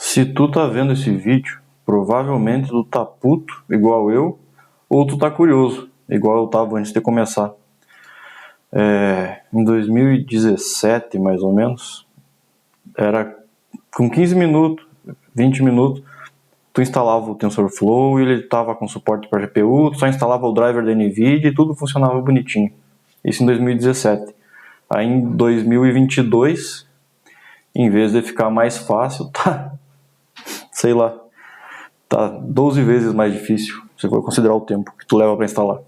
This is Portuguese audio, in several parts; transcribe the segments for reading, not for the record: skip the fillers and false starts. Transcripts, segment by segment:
Se tu tá vendo esse vídeo, provavelmente tu tá puto, igual eu, ou tu tá curioso, igual eu tava antes de começar. Em 2017, mais ou menos, era com 15 minutos, 20 minutos, tu instalava o TensorFlow e ele tava com suporte para GPU, tu só instalava o driver da NVIDIA e tudo funcionava bonitinho. Isso em 2017. Aí em 2022, em vez de ficar mais fácil, tá, sei lá, tá 12 vezes mais difícil, se for considerar o tempo que tu leva para instalar.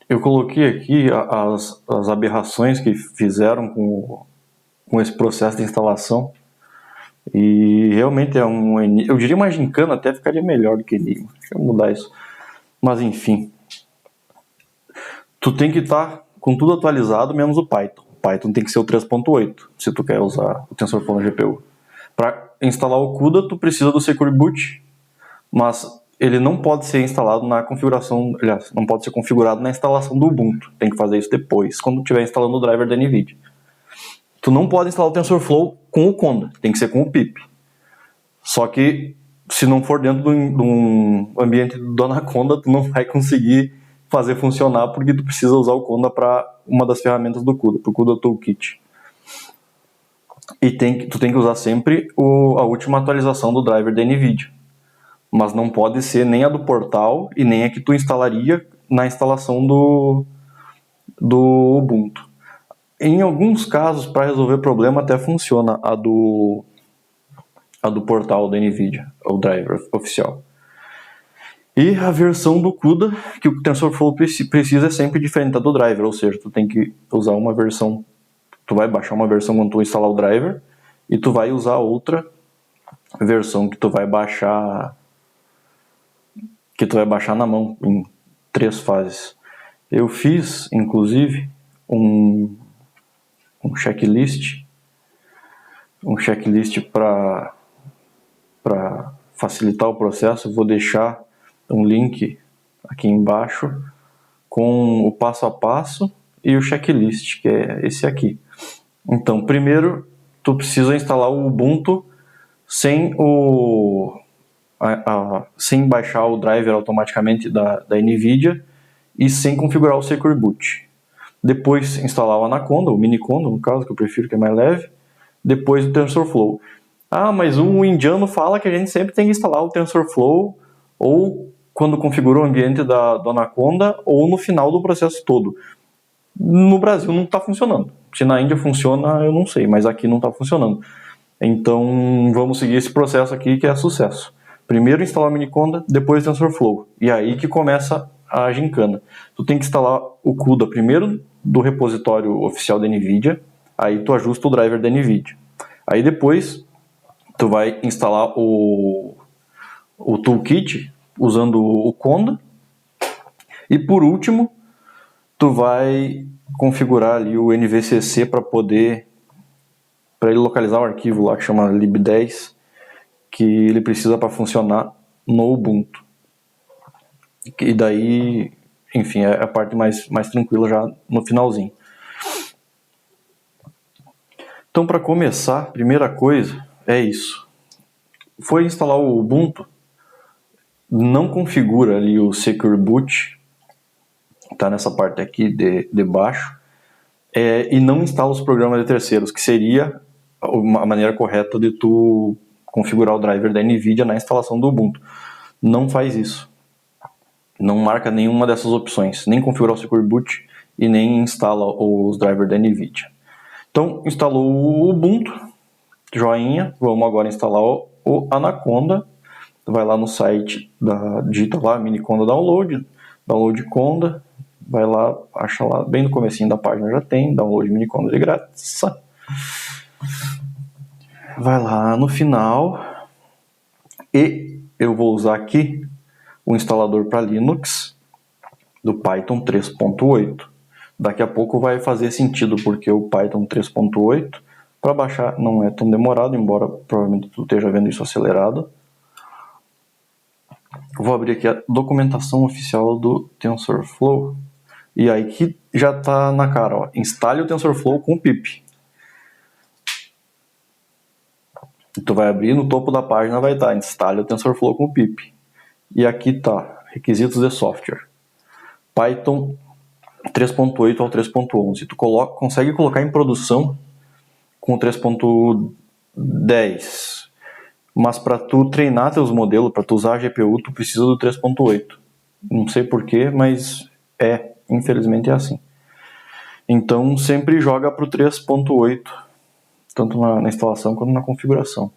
Eu coloquei aqui as aberrações que fizeram com esse processo de instalação. E realmente eu diria uma gincana, até ficaria melhor do que Enigma. Deixa eu mudar isso. Mas enfim, tu tem que estar com tudo atualizado, menos o Python. O Python tem que ser o 3.8, se tu quer usar o TensorFlow na GPU. Para instalar o CUDA, tu precisa do Secure Boot, mas ele não pode ser instalado na configuração, aliás, não pode ser configurado na instalação do Ubuntu. Tem que fazer isso depois, quando estiver instalando o driver da NVIDIA. Tu não pode instalar o TensorFlow com o Conda, tem que ser com o pip. Só que, se não for dentro de um ambiente do Anaconda, tu não vai conseguir fazer funcionar, porque tu precisa usar o Conda para uma das ferramentas do CUDA, para o CUDA Toolkit. E tu tem que usar sempre a última atualização do driver da NVIDIA. Mas não pode ser nem a do portal e nem a que tu instalaria na instalação do Ubuntu. Em alguns casos, para resolver problema, até funciona a do portal da NVIDIA, o driver oficial. E a versão do CUDA que o TensorFlow precisa é sempre diferente da do driver, ou seja, tu tem que usar uma versão, tu vai baixar uma versão quando tu instalar o driver, e tu vai usar outra versão que tu vai baixar na mão, em 3 fases. Eu fiz, inclusive, um checklist para facilitar o processo. Vou deixar um link aqui embaixo com o passo a passo e o checklist, que é esse aqui. Então, primeiro, tu precisa instalar o Ubuntu sem baixar o driver automaticamente da NVIDIA e sem configurar o Secure Boot. Depois instalar o Anaconda, o Miniconda no caso, que eu prefiro, que é mais leve. Depois o TensorFlow. Ah, mas o indiano fala que a gente sempre tem que instalar o TensorFlow ou quando configura o ambiente do Anaconda ou no final do processo todo. No Brasil não está funcionando. Se na Índia funciona, eu não sei, mas aqui não está funcionando. Então vamos seguir esse processo aqui, que é sucesso. Primeiro instalar o Miniconda, depois o TensorFlow. E aí que começa a gincana. Tu tem que instalar o CUDA primeiro do repositório oficial da NVIDIA, aí tu ajusta o driver da NVIDIA. Aí depois tu vai instalar o Toolkit usando o Conda. E por último, tu vai configurar ali o NVCC para ele localizar o arquivo lá que chama lib10, que ele precisa para funcionar no Ubuntu. E daí, enfim, é a parte mais tranquila já no finalzinho. Então, para começar, primeira coisa é isso. Foi instalar o Ubuntu, não configura ali o Secure Boot, tá nessa parte aqui de baixo, e não instala os programas de terceiros, que seria a maneira correta de tu configurar o driver da NVIDIA na instalação do Ubuntu. Não faz isso. Não marca nenhuma dessas opções, nem configurar o Secure Boot e nem instala os drivers da NVIDIA. Então, instalou o Ubuntu, joinha, vamos agora instalar o Anaconda. Vai lá no site, digita lá Miniconda download Conda, vai lá, acha lá, bem no comecinho da página já tem, download Miniconda de grátis. Vai lá no final, e eu vou usar aqui o instalador para Linux do Python 3.8. Daqui a pouco vai fazer sentido, porque o Python 3.8 para baixar não é tão demorado, embora provavelmente tu esteja vendo isso acelerado. Vou abrir aqui a documentação oficial do TensorFlow. E aí que já está na cara, ó. Instale o TensorFlow com pip. E tu vai abrir, no topo da página vai estar instale o TensorFlow com o pip. E aqui tá requisitos de software. Python 3.8 ao 3.11. Tu consegue colocar em produção com o 3.10. Mas para tu treinar teus modelos, para tu usar a GPU, tu precisa do 3.8. Não sei porquê, mas infelizmente é assim. Então sempre joga para o 3.8, tanto na instalação quanto na configuração.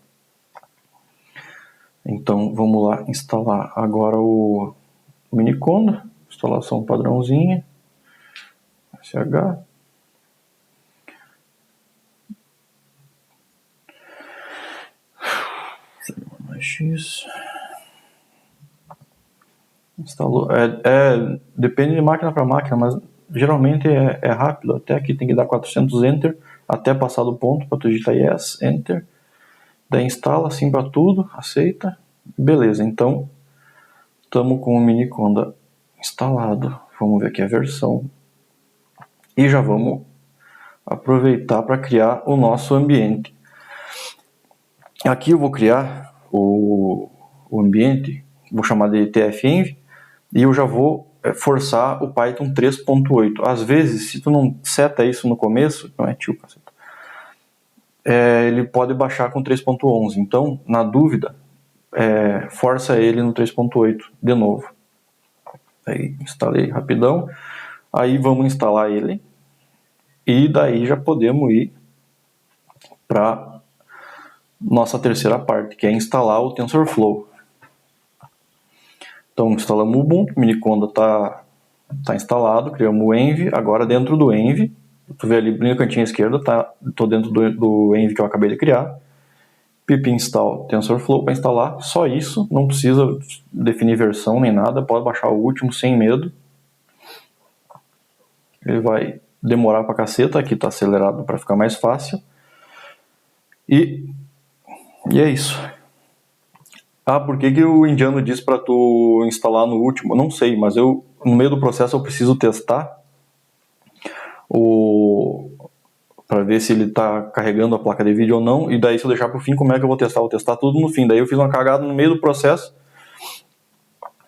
Então vamos lá instalar agora o Miniconda, instalação padrãozinha, SH. X. Instalou. Depende de máquina para máquina, mas geralmente é rápido. Até aqui tem que dar 400 Enter até passar do ponto para tu digitar Yes, Enter. Daí instala assim para tudo, aceita. Beleza, então estamos com o Miniconda instalado. Vamos ver aqui a versão. E já vamos aproveitar para criar o nosso ambiente. Aqui eu vou criar o ambiente, vou chamar de TFEnv, e eu já vou forçar o Python 3.8. Às vezes, se tu não seta isso no começo, não é tio, caceta, ele pode baixar com 3.11. Então, na dúvida, força ele no 3.8 de novo. Aí, instalei rapidão. Aí vamos instalar ele. E daí já podemos ir para nossa terceira parte, que é instalar o TensorFlow. Então instalamos o Ubuntu, o Miniconda tá instalado, criamos o Env. Agora dentro do Env, tu vê ali no cantinho esquerdo, tô dentro do Env que eu acabei de criar. Pip install TensorFlow para instalar, só isso, não precisa definir versão nem nada, pode baixar o último sem medo. Ele vai demorar pra caceta, aqui tá acelerado para ficar mais fácil. E é isso. Por que o indiano diz para tu instalar no último? Não sei, mas no meio do processo eu preciso testar para ver se ele está carregando a placa de vídeo ou não, e daí se eu deixar para o fim, como é que eu vou testar? Vou testar tudo no fim. Daí eu fiz uma cagada no meio do processo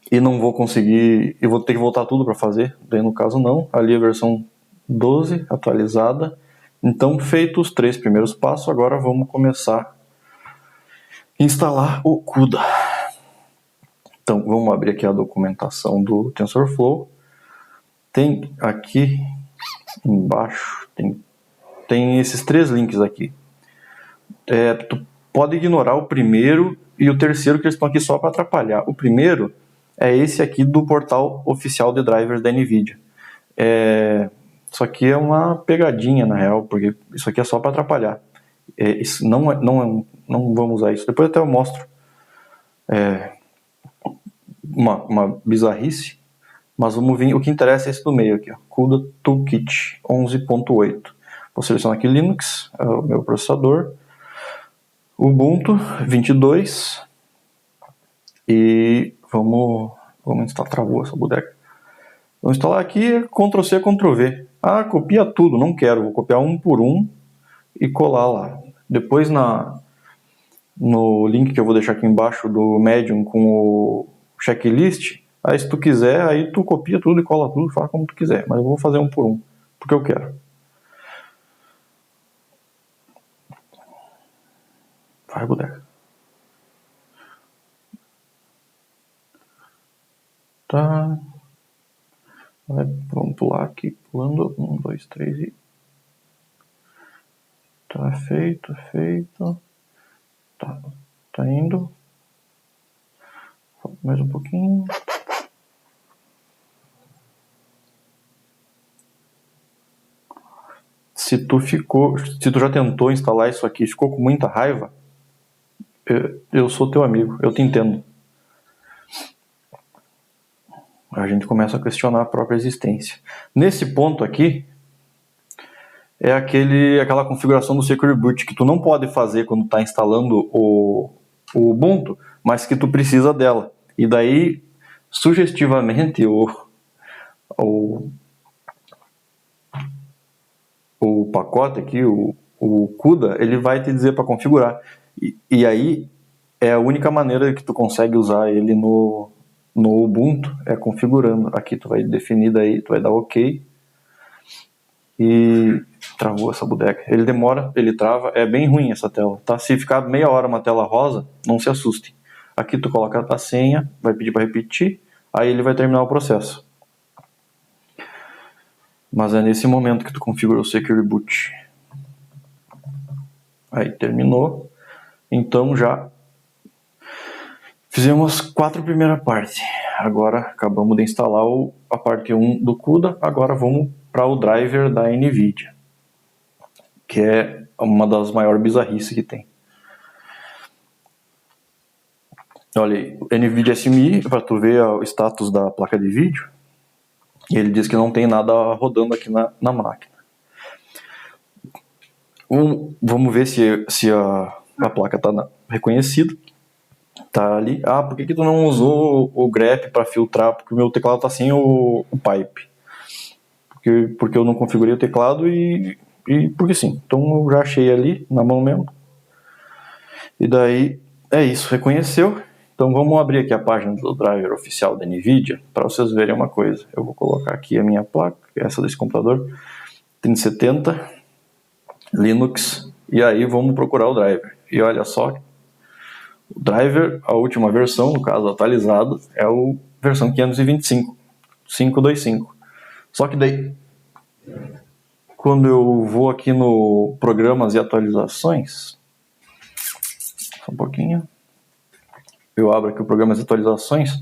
e não vou conseguir, eu vou ter que voltar tudo para fazer. Daí no caso não, ali a versão 12 atualizada. Então, feitos os 3 primeiros passos, agora vamos começar a instalar o CUDA. Então, vamos abrir aqui a documentação do TensorFlow. Tem aqui embaixo, tem esses 3 links aqui. Tu pode ignorar o primeiro e o terceiro, que eles estão aqui só para atrapalhar. O primeiro é esse aqui do portal oficial de drivers da NVIDIA. Isso aqui é uma pegadinha, na real, porque isso aqui é só para atrapalhar. Isso não vamos usar isso. Depois até eu mostro uma bizarrice, mas vamos ver. O que interessa é esse do meio aqui, ó, CUDA Toolkit 11.8. Vou selecionar aqui Linux, é o meu processador, Ubuntu 22 e vamos instalar. Travou essa bodega. Vamos instalar aqui, Ctrl+C, Ctrl+V. Copia tudo, não quero, vou copiar um por um e colar lá. Depois no link que eu vou deixar aqui embaixo do Medium com o checklist, aí se tu quiser, aí tu copia tudo e cola tudo, fala como tu quiser, mas eu vou fazer um por um, porque eu quero. Vai, bodega. Tá. Vamos pular aqui, pulando 1, 2, 3 e... Tá feito. Tá indo. Mais um pouquinho. Se tu já tentou instalar isso aqui e ficou com muita raiva, eu sou teu amigo, eu te entendo. A gente começa a questionar a própria existência. Nesse ponto aqui, é aquela configuração do Secure Boot que tu não pode fazer quando está instalando o Ubuntu, mas que tu precisa dela. E daí, sugestivamente, o pacote aqui, o CUDA, ele vai te dizer para configurar. E aí é a única maneira que tu consegue usar ele no Ubuntu, é configurando. Aqui tu vai definir daí, tu vai dar OK. E travou essa bodega. Ele demora, ele trava, é bem ruim essa tela, tá? Se ficar meia hora uma tela rosa, não se assustem. Aqui tu coloca a senha, vai pedir para repetir, aí ele vai terminar o processo. Mas é nesse momento que tu configura o Secure Boot. Aí terminou. Então já fizemos 4 primeiras partes. Agora acabamos de instalar a parte 1 do CUDA. Agora vamos para o driver da NVIDIA, que é uma das maiores bizarrices que tem. Olha aí, NVIDIA SMI, para tu ver o status da placa de vídeo. Ele diz que não tem nada rodando aqui na máquina. Vamos ver se a placa está reconhecida. Tá ali. Ah, por que tu não usou o grep para filtrar? Porque o meu teclado está sem o pipe. Porque eu não configurei o teclado e porque sim. Então eu já achei ali na mão mesmo. E daí é isso, reconheceu. Então vamos abrir aqui a página do driver oficial da NVIDIA para vocês verem uma coisa. Eu vou colocar aqui a minha placa, essa desse computador, 3070, Linux, e aí vamos procurar o driver. E olha só, o driver, a última versão, no caso atualizado, é a versão 525, 525. Só que daí, quando eu vou aqui no programas e atualizações, só um pouquinho, eu abro aqui o programa de atualizações,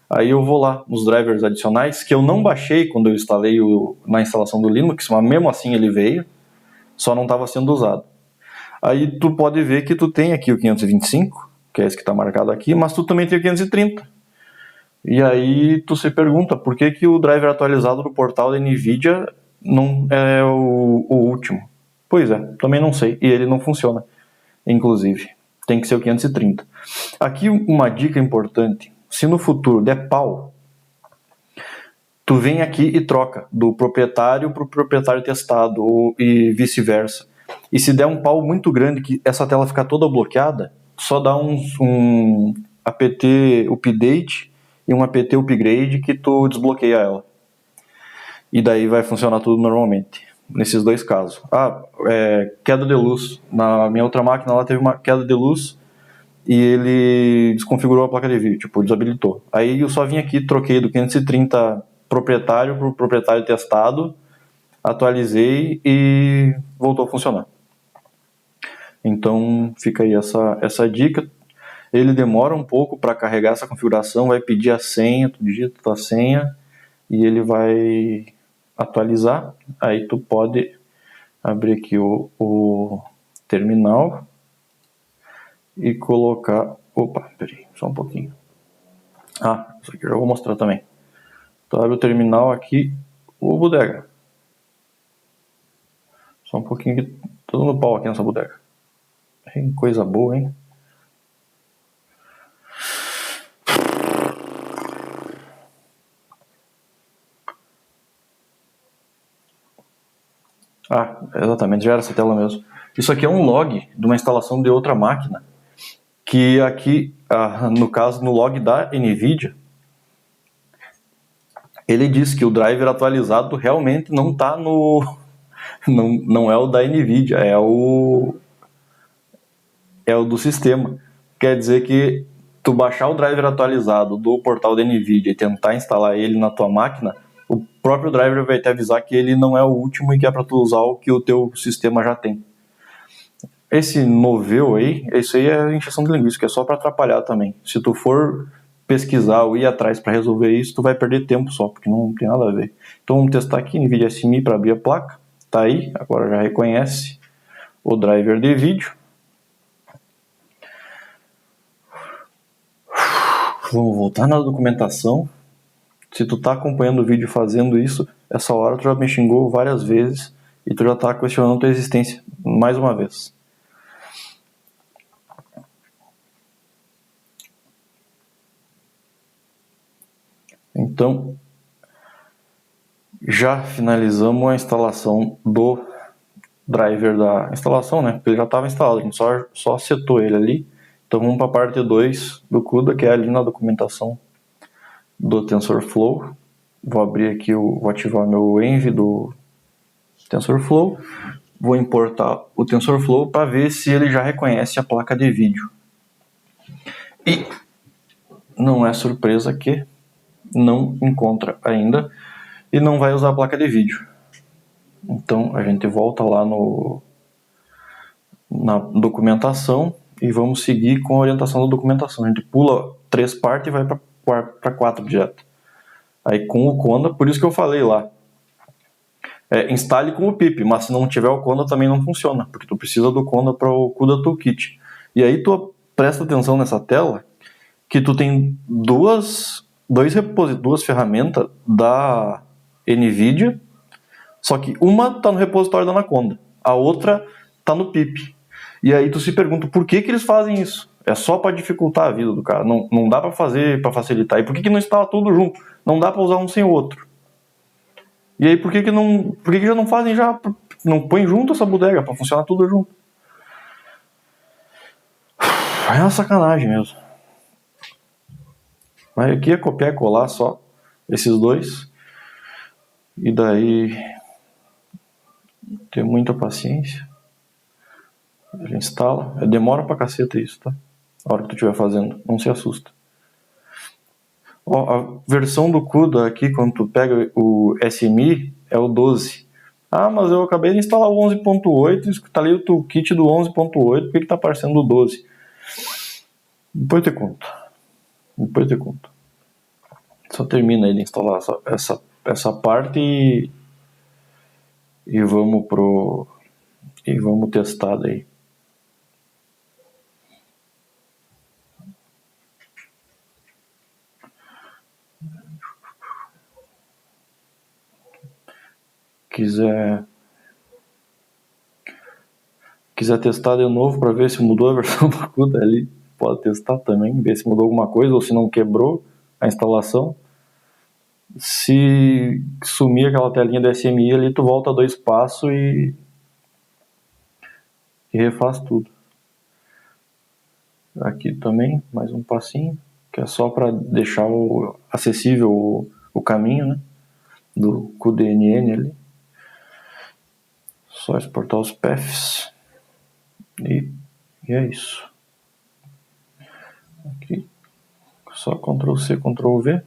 aí eu vou lá nos drivers adicionais, que eu não baixei quando eu instalei na instalação do Linux, mas mesmo assim ele veio, só não estava sendo usado. Aí tu pode ver que tu tem aqui o 525, que é esse que está marcado aqui, mas tu também tem o 530. E aí tu se pergunta por que o driver atualizado do portal da NVIDIA não é o último. Pois é, também não sei, e ele não funciona, inclusive. Tem que ser o 530. Aqui uma dica importante. Se no futuro der pau, tu vem aqui e troca do proprietário para o proprietário testado e vice-versa. E se der um pau muito grande, que essa tela ficar toda bloqueada, só dá um apt update e um apt upgrade que tu desbloqueia ela. E daí vai funcionar tudo normalmente. Nesses dois casos. Queda de luz. Na minha outra máquina ela teve uma queda de luz e ele desconfigurou a placa de vídeo, tipo, desabilitou. Aí eu só vim aqui, troquei do 530 proprietário para o proprietário testado, atualizei e voltou a funcionar. Então fica aí essa dica. Ele demora um pouco para carregar essa configuração, vai pedir a senha, tu digita a senha e ele vai atualizar. Aí tu pode abrir aqui o terminal e colocar... Opa, peraí, só um pouquinho. Isso aqui eu já vou mostrar também. Então abre o terminal aqui, o bodega. Só um pouquinho que tô dando pau aqui nessa bodega. Tem coisa boa, hein? Exatamente, já era essa tela mesmo. Isso aqui é um log de uma instalação de outra máquina. Que aqui, no caso, no log da NVIDIA, ele diz que o driver atualizado realmente não está no... Não é o da NVIDIA, é o do sistema. Quer dizer que tu baixar o driver atualizado do portal da NVIDIA e tentar instalar ele na tua máquina, o próprio driver vai te avisar que ele não é o último e que é para tu usar o que o teu sistema já tem. Esse Novell aí, isso aí é injeção de linguiça, que é só para atrapalhar também. Se tu for pesquisar ou ir atrás para resolver isso, tu vai perder tempo só, porque não tem nada a ver. Então vamos testar aqui, NVIDIA SMI para abrir a placa. Tá aí, agora já reconhece o driver de vídeo. Vamos voltar na documentação. Se tu tá acompanhando o vídeo fazendo isso, essa hora tu já me xingou várias vezes e tu já tá questionando tua existência mais uma vez. Então, já finalizamos a instalação driver da instalação, né? Porque ele já estava instalado, a gente só setou ele ali. Então vamos para a parte 2 do CUDA, que é ali na documentação do TensorFlow. Vou abrir aqui, vou ativar meu env do TensorFlow. Vou importar o TensorFlow para ver se ele já reconhece a placa de vídeo. E não é surpresa que não encontra ainda e não vai usar a placa de vídeo. Então a gente volta lá na documentação e vamos seguir com a orientação da documentação. A gente pula 3 partes e vai para 4 direto. Aí com o Conda, por isso que eu falei lá, instale com o pip, mas se não tiver o Conda também não funciona, porque tu precisa do Conda para o CUDA Toolkit. E aí tu presta atenção nessa tela, que tu tem duas ferramentas da NVIDIA, só que uma está no repositório da Anaconda, a outra está no pip. E aí tu se pergunta por que eles fazem isso? É só para dificultar a vida do cara, não dá para fazer para facilitar. E por que não instala tudo junto? Não dá para usar um sem o outro. E aí por que já não fazem não põe junto essa bodega para funcionar tudo junto? É uma sacanagem mesmo. Mas aqui é copiar e colar só esses dois. E daí ter muita paciência. Ele instala. Demora pra caceta isso, tá? A hora que tu estiver fazendo. Não se assusta. Ó, a versão do CUDA aqui, quando tu pega o SMI, é o 12. Ah, mas eu acabei de instalar o 11.8, instalei o toolkit do 11.8, por que tá aparecendo o 12? Depois eu te conto. Só termina ele instalar essa parte e vamos testar daí. Quiser testar de novo para ver se mudou a versão do CUDA ali, pode testar também, ver se mudou alguma coisa ou se não quebrou a instalação. Se sumir aquela telinha do SMI ali, tu volta 2 passos e refaz tudo. Aqui também, mais um passinho, que é só para deixar acessível o caminho, né, do cuDNN ali. Só exportar os paths e é isso. Aqui, só Ctrl C, Ctrl V.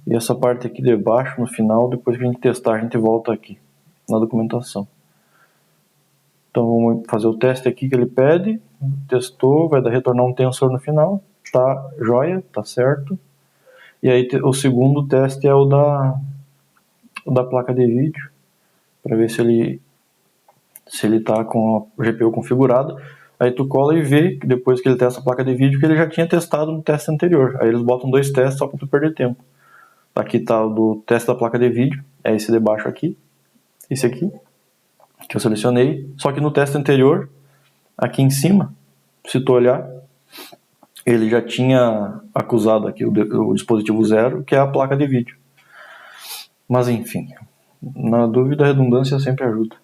E essa parte aqui de baixo, no final, depois que a gente testar, a gente volta aqui na documentação. Então vamos fazer o teste aqui que ele pede. Testou, vai retornar um tensor no final. Tá joia, tá certo. E aí o segundo teste é o da placa de vídeo, para ver se ele tá com a GPU configurada. Aí tu cola e vê, depois que ele testa a placa de vídeo, que ele já tinha testado no teste anterior. Aí eles botam 2 testes só para tu perder tempo. Aqui tá o do teste da placa de vídeo, é esse de baixo aqui, esse aqui, que eu selecionei. Só que no teste anterior, aqui em cima, se tu olhar, ele já tinha acusado aqui o dispositivo 0, que é a placa de vídeo. Mas enfim, na dúvida a redundância sempre ajuda.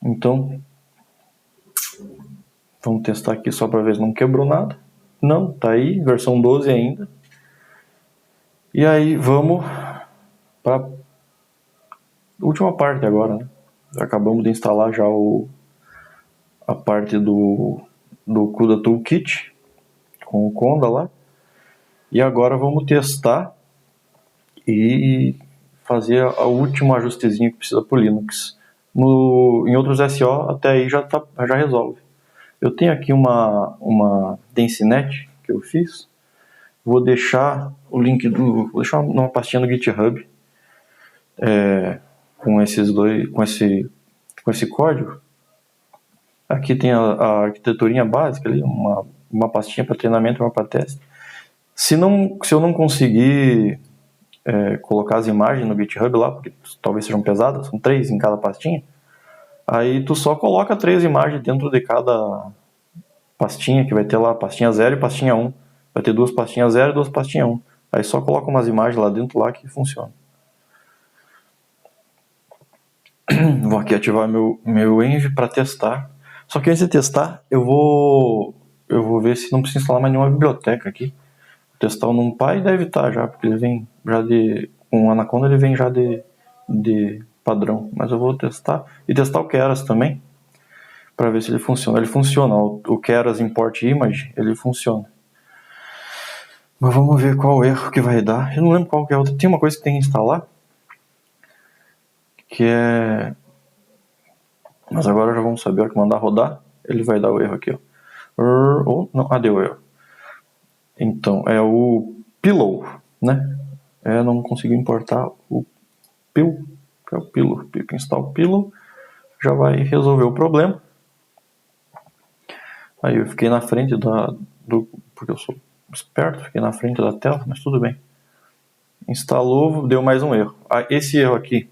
Então, vamos testar aqui só para ver se não quebrou nada. Não, tá aí, versão 12 ainda. E aí vamos para a última parte agora, né? Acabamos de instalar já a parte do CUDA Toolkit com o Conda lá. E agora vamos testar e fazer o último ajustezinho que precisa para o Linux. Em outros SO até aí já resolve. Eu tenho aqui uma DenseNet que eu fiz. Vou deixar o link vou deixar uma pastinha no GitHub com esse código. Aqui tem a arquiteturinha básica ali, uma pastinha para treinamento e uma para teste. Se eu não conseguir colocar as imagens no GitHub lá, porque talvez sejam pesadas, são 3 em cada pastinha. Aí tu só coloca 3 imagens dentro de cada pastinha, que vai ter lá pastinha 0 e pastinha 1. Vai ter 2 pastinhas 0 e 2 pastinhas 1. Aí só coloca umas imagens lá dentro lá que funciona. Vou aqui ativar meu Env para testar. Só que antes de testar, eu vou ver se não precisa instalar mais nenhuma biblioteca aqui. Vou testar o NumPy, deve estar já, porque ele vem já com o Anaconda ele vem já de padrão. Mas eu vou testar e testar o Keras também, para ver se ele funciona. Ele funciona, o Keras Import Image, ele funciona. Mas vamos ver qual erro que vai dar. Eu não lembro qual que é outra. Tem uma coisa que tem que instalar, que é... Mas agora já vamos saber, a hora que mandar rodar, ele vai dar o erro aqui, ó. Não, deu erro. Então, é o Pillow, né? Não consegui importar o Pillow, que é o Pillow. Pipa install Pillow, já vai resolver o problema. Aí eu fiquei na frente porque eu sou esperto, fiquei na frente da tela, mas tudo bem. Instalou, deu mais um erro. Esse erro aqui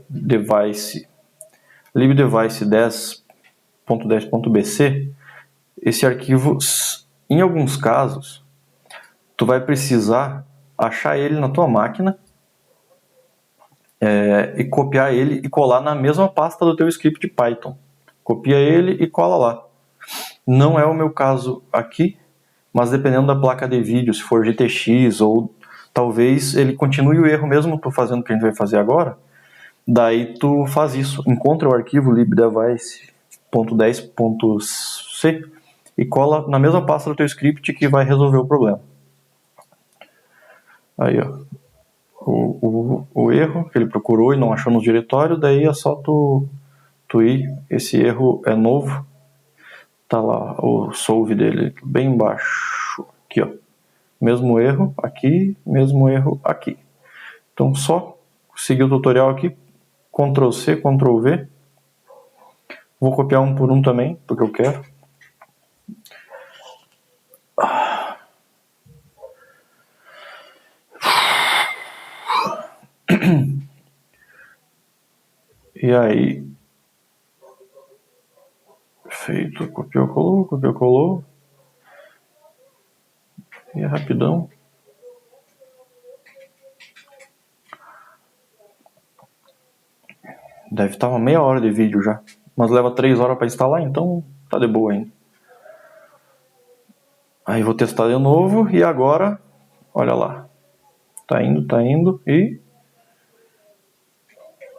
libdevice 10.10.bc, esse arquivo, em alguns casos, tu vai precisar achar ele na tua máquina e copiar ele e colar na mesma pasta do teu script Python. Copia ele e cola lá. Não é o meu caso aqui, mas dependendo da placa de vídeo, se for GTX ou talvez ele continue o erro mesmo tu fazendo o que a gente vai fazer agora. Daí tu faz isso, encontra o arquivo libdevice.10.c e cola na mesma pasta do teu script que vai resolver o problema. Aí, ó, o erro que ele procurou e não achou no diretório, daí é só tu ir. Esse erro é novo, tá lá o solve dele bem embaixo, aqui, ó. Mesmo erro aqui, mesmo erro aqui. Então só seguir o tutorial aqui, Ctrl C, Ctrl V. Vou copiar um por um também, porque eu quero. E aí, feito, copiou, colou. E é rapidão. Deve estar uma meia hora de vídeo já. Mas leva 3 horas para instalar, então tá de boa ainda. Aí vou testar de novo e agora, olha lá. Tá indo e...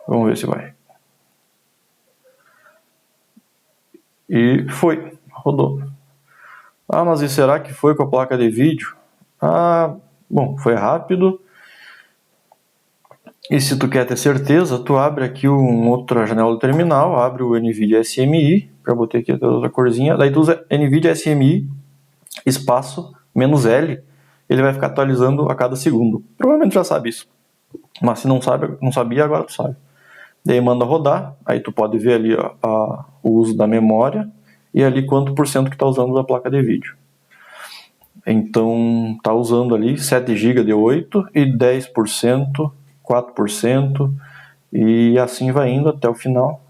Vamos ver se vai. E foi, rodou. Mas e será que foi com a placa de vídeo? Bom, foi rápido. E se tu quer ter certeza, tu abre aqui uma outra janela do terminal, abre o NVIDIA SMI, para botar aqui a outra corzinha, daí tu usa NVIDIA SMI, espaço, -L, ele vai ficar atualizando a cada segundo. Provavelmente já sabe isso, mas se não sabia, agora tu sabe. Daí manda rodar, aí tu pode ver ali ó, o uso da memória e ali quanto por cento que está usando da placa de vídeo. Então tá usando ali 7 GB de 8 e 10%, 4%, e assim vai indo até o final.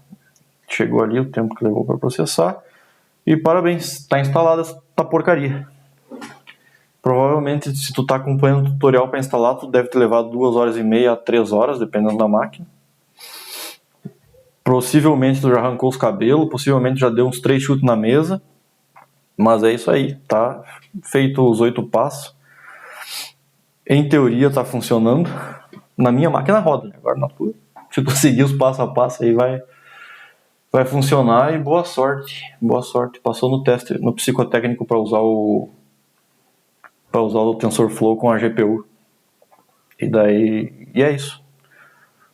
Chegou ali o tempo que levou para processar. E parabéns, está instalada essa porcaria. Provavelmente, se tu está acompanhando o tutorial para instalar, tu deve ter levado 2 horas e meia a 3 horas, dependendo da máquina. Possivelmente tu já arrancou os cabelos, possivelmente já deu uns 3 chutes na mesa. Mas é isso aí, tá feito os 8 passos. Em teoria tá funcionando. Na minha máquina roda, né? Agora na tua, se tu seguir os passo a passo aí vai funcionar. E boa sorte, passou no teste, no psicotécnico para usar o TensorFlow com a GPU. E é isso.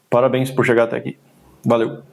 Parabéns por chegar até aqui. Valeu.